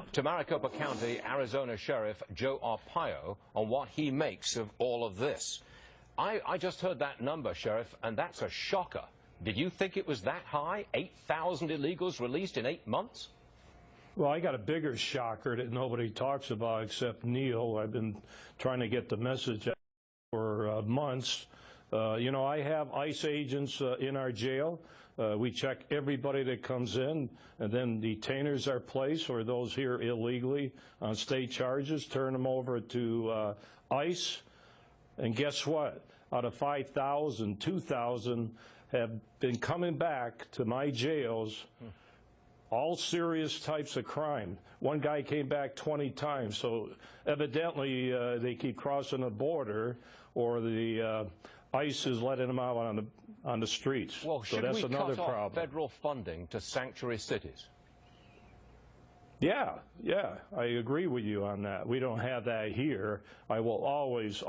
Now, to Maricopa County, Arizona Sheriff Joe Arpaio on what he makes of all of this. I just heard that number, Sheriff, and that's a shocker. Did you think it was that high? 8,000 illegals released in 8 months? Well, I got a bigger shocker that nobody talks about except Neil. I've been trying to get the message out for months. You know, I have ICE agents in our jail. We check everybody that comes in, and then detainers are placed, or those here illegally on state charges, turn them over to ICE. And guess what? Out of 5,000, 2,000 have been coming back to my jails, all serious types of crime. One guy came back 20 times, so evidently they keep crossing the border, or the ICE is letting them out on the streets. Well, should so that's we another cut problem. off federal funding to sanctuary cities? Yeah, I agree with you on that. We don't have that here. I will always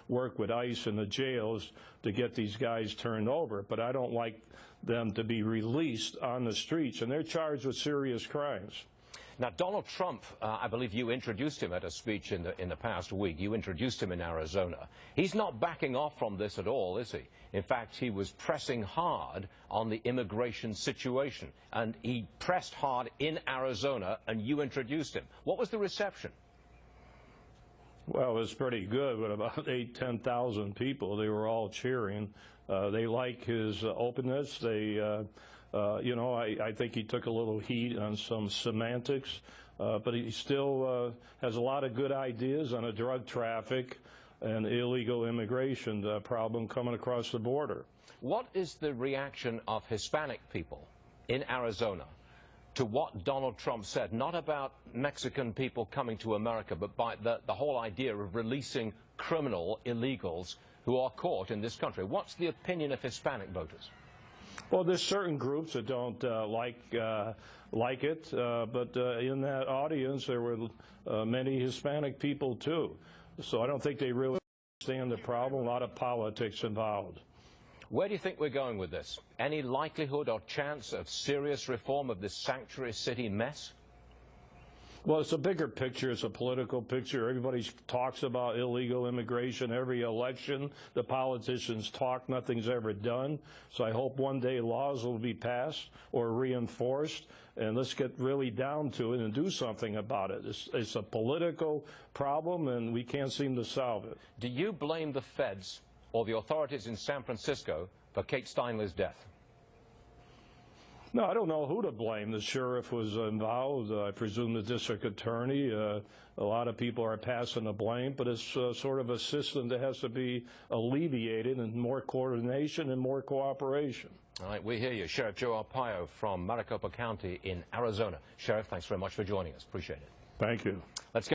work with ICE in the jails to get these guys turned over, but I don't like them to be released on the streets, and they're charged with serious crimes. Now, Donald Trump, I believe you introduced him at a speech in the past week. You introduced him in Arizona. He's not backing off from this at all, is he? In fact, he was pressing hard on the immigration situation, and he pressed hard in Arizona, and you introduced him. What was the reception? Well, it was pretty good, with about 10,000 people. They were all cheering. They like his openness. They you know, I think he took a little heat on some semantics, but he still has a lot of good ideas on a drug traffic and illegal immigration problem coming across the border. What is the reaction of Hispanic people in Arizona to what Donald Trump said, not about Mexican people coming to America, but by the whole idea of releasing criminal illegals who are caught in this country? What's the opinion of Hispanic voters? Well, there's certain groups that don't like it, but in that audience there were many Hispanic people too. So I don't think they really understand the problem. A lot of politics involved. Where do you think we're going with this? Any likelihood or chance of serious reform of this sanctuary city mess? Well, it's a bigger picture. It's a political picture. Everybody talks about illegal immigration. Every election, the politicians talk. Nothing's ever done. So I hope one day laws will be passed or reinforced, and let's get really down to it and do something about it. It's a political problem, and we can't seem to solve it. Do you blame the feds or the authorities in San Francisco for Kate Steinle's death? No, I don't know who to blame. The sheriff was involved. I presume the district attorney. A lot of people are passing the blame, but it's sort of a system that has to be alleviated, and more coordination and more cooperation. All right, we hear you. Sheriff Joe Arpaio from Maricopa County in Arizona. Sheriff, thanks very much for joining us. Appreciate it. Thank you. Let's